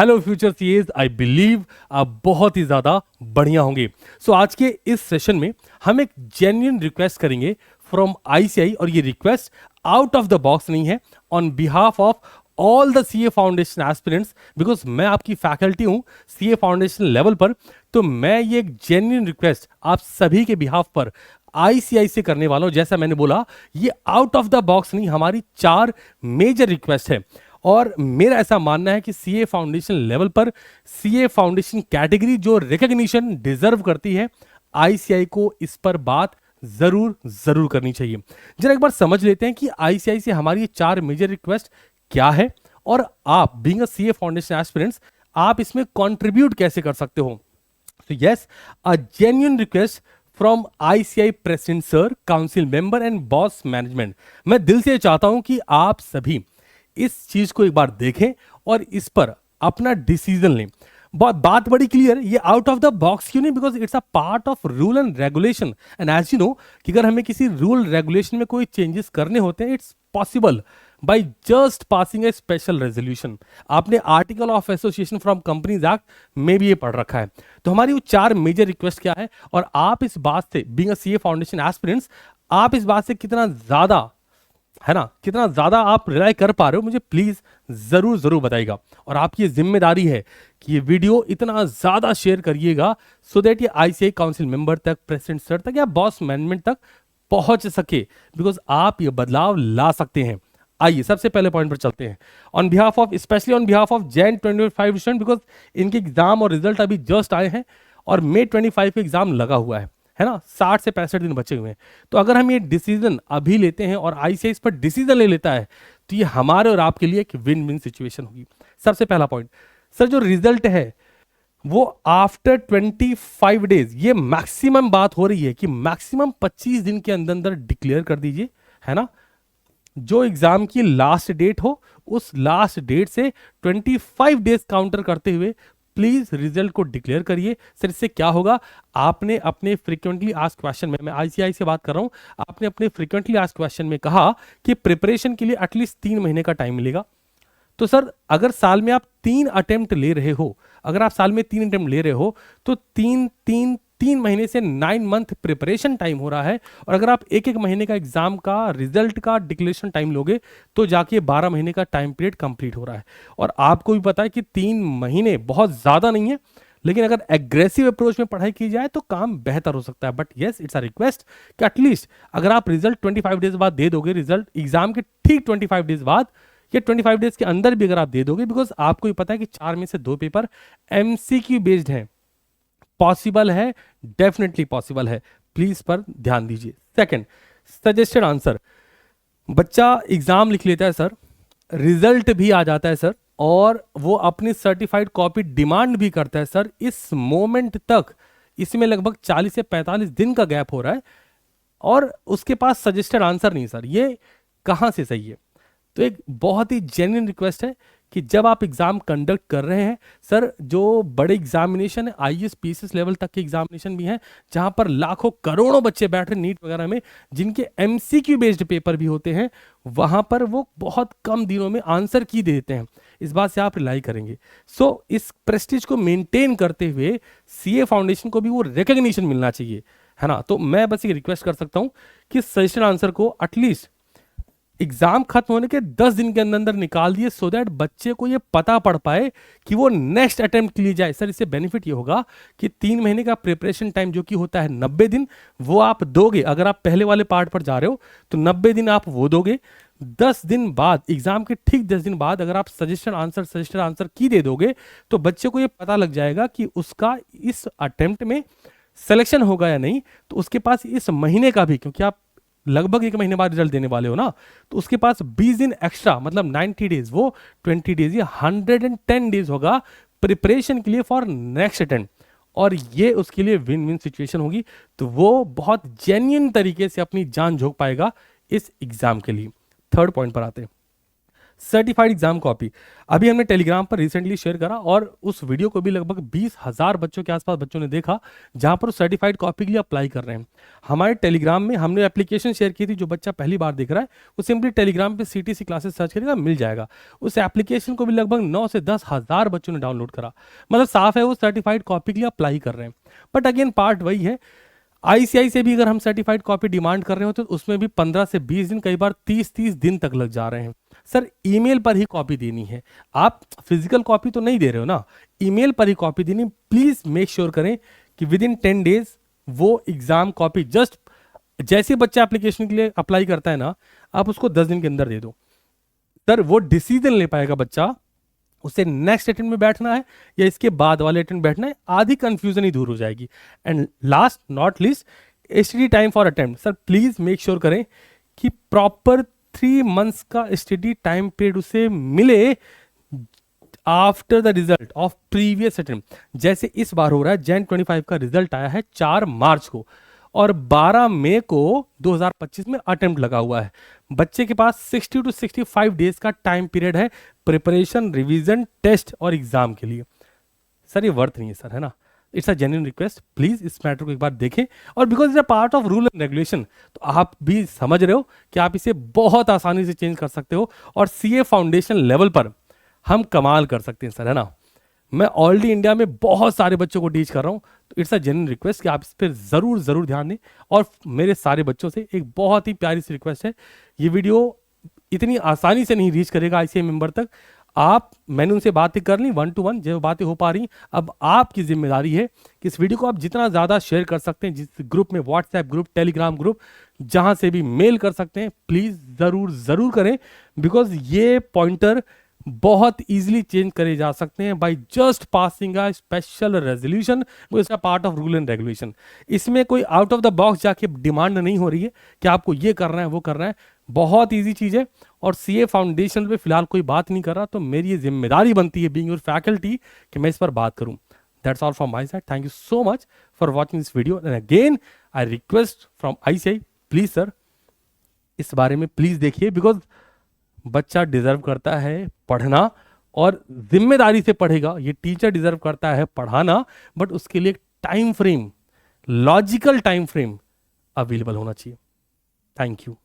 Hello future CS, I believe आप बहुत ही ज़्यादा बढ़िया होंगे। आज के इस सेशन में हम एक जेन्युइन रिक्वेस्ट करेंगे फ्रॉम आईसीआई, और ये request out of the box नहीं है, on behalf of all the CA foundation aspirants, because मैं आपकी फैकल्टी हूँ सीए फाउंडेशन लेवल पर। तो मैं ये एक जेन्युइन रिक्वेस्ट आप सभी के बिहाफ पर आईसीआई से करने वाला हूँ। जैसा मैंने बोला, ये आउट ऑफ द बॉक्स नहीं, हमारी 4 मेजर रिक्वेस्ट है। और मेरा ऐसा मानना है कि सीए फाउंडेशन लेवल पर सीए फाउंडेशन कैटेगरी जो रिकॉग्निशन डिजर्व करती है, आईसीआई को इस पर बात जरूर जरूर करनी चाहिए। जरा एक बार समझ लेते हैं कि आईसीआई से हमारी ये 4 मेजर रिक्वेस्ट क्या है, और आप being a CA foundation aspirants आप इसमें कंट्रीब्यूट कैसे कर सकते हो। तो yes, a genuine request from ICI president sir, council member and boss management. मैं दिल से चाहता हूं कि आप सभी इस चीज को एक बार देखें और इस पर अपना डिसीजन लें। बात बड़ी क्लियर, ये आउट ऑफ द बॉक्स क्यों नहीं, because it's a part of rule and regulation. And as you know कि अगर हमें किसी रूल रेगुलेशन में कोई चेंजेस करने होते हैं, it's possible by just passing a special resolution. आपने article of association from companies act में भी ये पढ़ रखा है। तो हमारी वो 4 मेजर रिक्वेस्ट क्या है, और आप इस बात से being a CA foundation aspirants, आप इस बात से कितना ज्यादा, है ना, कितना ज्यादा आप रिलाई कर पा रहे हो, मुझे प्लीज जरूर जरूर बताइएगा। और आपकी ये जिम्मेदारी है कि ये वीडियो इतना ज्यादा शेयर करिएगा सो दैट ये आईसीआई काउंसिल मेंबर तक, प्रेसिडेंट सर तक या बॉस मैनेजमेंट तक पहुंच सके, बिकॉज आप ये बदलाव ला सकते हैं। आइए सबसे पहले पॉइंट पर चलते हैं। On behalf of, specially on behalf of Jain 25 student, because इनके एग्जाम और रिजल्ट अभी जस्ट आए हैं और May 25 का एग्जाम लगा हुआ है ना, 60 से 65 दिन बचे हुए हैं। तो अगर हम ये डिसीजन अभी लेते हैं और आईसीआई इस पर डिसीजन ले लेता है, तो ये हमारे और आपके लिए एक विन विन सिचुएशन होगी। सबसे पहला पॉइंट, सर जो रिजल्ट है वो आफ्टर 25 डेज, ये मैक्सिमम बात हो रही है कि मैक्सिमम 25 दिन के अंदर अंदर डिक्लेयर कर दीजिए, है ना। जो एग्जाम की लास्ट डेट हो, उस लास्ट डेट से 25 डेज काउंटर करते हुए प्लीज रिजल्ट को डिक्लेयर करिए। सर इससे क्या होगा, आपने अपने फ्रीक्वेंटली आस्क्ड क्वेश्चन में, मैं आईसीआई से बात कर रहा हूं, आपने अपने फ्रीक्वेंटली आस्क्ड क्वेश्चन में कहा कि प्रिपरेशन के लिए एटलीस्ट 3 महीने का टाइम मिलेगा। तो सर अगर साल में आप 3 अटेम्प्ट ले रहे हो, अगर आप साल में 3 अटेम्प्ट ले रहे हो, तो 3 महीने से 9 मंथ प्रिपरेशन टाइम हो रहा है। और अगर आप एक महीने का एग्जाम का रिजल्ट का डिक्लेरेशन टाइम लोगे, तो जाके 12 महीने का टाइम पीरियड कंप्लीट हो रहा है। और आपको भी पता है कि 3 महीने बहुत ज्यादा नहीं है, लेकिन अगर एग्रेसिव अप्रोच में पढ़ाई की जाए तो काम बेहतर हो सकता है। But yes, it's a request कि एटलीस्ट अगर आप रिजल्ट 25 डेज बाद दे दोगे, रिजल्ट एग्जाम के ठीक 25 डेज बाद, ये 25 डेज के अंदर भी अगर आप दे दोगे, बिकॉज आपको भी पता है कि 4 में से 2 पेपर एमसीक्यू बेस्ड हैं, पॉसिबल है, डेफिनेटली पॉसिबल है, प्लीज पर ध्यान दीजिए। सेकंड, सजेस्टेड आंसर, बच्चा एग्जाम लिख लेता है सर, रिजल्ट भी आ जाता है सर, और वो अपनी सर्टिफाइड कॉपी डिमांड भी करता है सर, इस मोमेंट तक इसमें लगभग 40 से 45 दिन का गैप हो रहा है, और उसके पास सजेस्टेड आंसर नहीं सर, ये कहां से सही है। तो एक बहुत ही जेन्युइन रिक्वेस्ट है कि जब आप एग्जाम कंडक्ट कर रहे हैं सर, जो बड़े एग्जामिनेशन है, आईएएस पीसीएस लेवल तक के एग्जामिनेशन भी हैं, जहां पर लाखों करोड़ों बच्चे बैठ रहे नीट वगैरह में, जिनके एमसीक्यू बेस्ड पेपर भी होते हैं, वहां पर वो बहुत कम दिनों में आंसर की देते हैं। इस बात से आप रिलाई करेंगे। सो इस प्रेस्टीज को मेंटेन करते हुए सीए फाउंडेशन को भी वो रिकॉग्निशन मिलना चाहिए, है ना। तो मैं बस एक रिक्वेस्ट कर सकता हूं कि सजेशन आंसर को एटलीस्ट एग्जाम खत्म होने के 10 दिन के अंदर अंदर निकाल दिए, सो दैट बच्चे को ये पता पड़ पाए कि वो नेक्स्ट अटेम्प्ट के लिए जाए। सर इससे बेनिफिट ये होगा कि 3 महीने का प्रिपरेशन टाइम जो कि होता है 90 दिन, वो आप दोगे। अगर आप पहले वाले पार्ट पर जा रहे हो तो 90 दिन आप वो दोगे। 10 दिन बाद, एग्जाम के ठीक 10 दिन बाद अगर आप सजेस्टेड आंसर की दे दोगे, तो बच्चे को ये पता लग जाएगा कि उसका इस अटेम्प्ट में सिलेक्शन होगा या नहीं। तो उसके पास इस महीने का भी, क्योंकि आप लगभग 1 महीने बाद रिजल्ट देने वाले हो ना, तो उसके पास 20 दिन एक्स्ट्रा, मतलब 90 डेज, वो 20 डेज, ये 110 डेज होगा प्रिपरेशन के लिए फॉर नेक्स्ट अटेम्प्ट, और ये उसके लिए विन विन सिचुएशन होगी। तो वो बहुत जेन्युइन तरीके से अपनी जान झोंक पाएगा इस एग्जाम के लिए। थर्ड पॉइंट पर आते हैं सर्टिफाइड एग्जाम कॉपी अभी हमने टेलीग्राम पर रिसेंटली शेयर करा और उस वीडियो को भी लगभग 20,000 बच्चों के आसपास बच्चों ने देखा, जहां पर सर्टिफाइड कॉपी के लिए अप्लाई कर रहे हैं। हमारे टेलीग्राम में हमने एप्लीकेशन शेयर की थी, जो बच्चा पहली बार देख रहा है वो सिंपली टेलीग्राम पे CTC क्लासेस सर्च करेगा, मिल जाएगा। उस एप्लीकेशन को भी लगभग 9 से 10,000 बच्चों ने डाउनलोड करा, मतलब साफ है वो सर्टिफाइड कॉपी के लिए अप्लाई कर रहे हैं। बट अगेन पार्ट वही है, ICAI से भी अगर हम सर्टिफाइड कॉपी डिमांड कर रहे हो तो उसमें भी 15 से 20 दिन, कई बार 30 दिन तक लग जा रहे हैं। सर ईमेल पर ही कॉपी देनी है, आप फिजिकल कॉपी तो नहीं दे रहे हो ना, ईमेल पर ही कॉपी देनी। प्लीज मेक श्योर करें कि विद इन 10 डेज वो एग्जाम कॉपी, जस्ट जैसे बच्चा एप्लीकेशन के लिए अप्लाई करता है ना, आप उसको 10 दिन के अंदर दे दो। सर वो डिसीजन ले पाएगा बच्चा, उसे नेक्स्ट अटेम्प्ट में बैठना है या इसके बाद वाले अटेम्प्ट बैठना है, आधी कंफ्यूजन ही दूर हो जाएगी। And last not least, STD time for attempt. Sir please make sure करें कि प्रॉपर 3 मंथ्स का STD टाइम पीरियड उसे मिले after the result of previous attempt. जैसे इस बार हो रहा है, Jan 25 का रिजल्ट आया है 4 मार्च को और 12 मई को 2025 में अटेम्प्ट लगा हुआ है। बच्चे के पास 60 to 65 डेज का टाइम पीरियड है प्रिपरेशन, रिवीजन, टेस्ट और एग्जाम के लिए। सर ये वर्थ नहीं है सर, है ना। It's a genuine request, please इस मैटर को एक बार देखें। और because is a part of rule and regulation, तो आप भी समझ रहे हो कि आप इसे बहुत आसानी से चेंज कर सकते हो और CA फाउंडेशन लेवल पर हम कमाल कर सकते हैं सर, है ना। मैं ऑलरेडी इंडिया में बहुत सारे बच्चों को टीच कर रहा हूँ, तो इट्स अ जेन्युइन रिक्वेस्ट कि आप इस पर ज़रूर ध्यान दें। और मेरे सारे बच्चों से एक बहुत ही प्यारी सी रिक्वेस्ट है, ये वीडियो इतनी आसानी से नहीं रीच करेगा ICAI मेंबर तक। मैंने उनसे बातें कर ली 1 to 1, जो बातें हो पा रही, अब आपकी जिम्मेदारी है कि इस वीडियो को आप जितना ज़्यादा शेयर कर सकते हैं, जिस ग्रुप में, व्हाट्सएप ग्रुप, टेलीग्राम ग्रुप, जहां से भी मेल कर सकते हैं, प्लीज़ ज़रूर करें। बिकॉज ये पॉइंटर बहुत इजीली चेंज करे जा सकते हैं by just passing a special resolution, इसका part of rule and regulation. इसमें कोई आउट ऑफ द बॉक्स जाके डिमांड नहीं हो रही है कि आपको ये करना है वो करना है, बहुत इजी चीज है। और CA फाउंडेशन पे फिलहाल कोई बात नहीं कर रहा, तो मेरी ये जिम्मेदारी बनती है बीइंग योर फैकल्टी कि मैं इस पर बात करूं। That's all from my side, thank you so much for watching this video and again I request from ICAI, please sir इस बारे में प्लीज देखिए, बिकॉज बच्चा डिजर्व करता है पढ़ना और जिम्मेदारी से पढ़ेगा। ये टीचर डिजर्व करता है पढ़ाना, बट उसके लिए time frame, logical time frame available होना चाहिए। Thank you.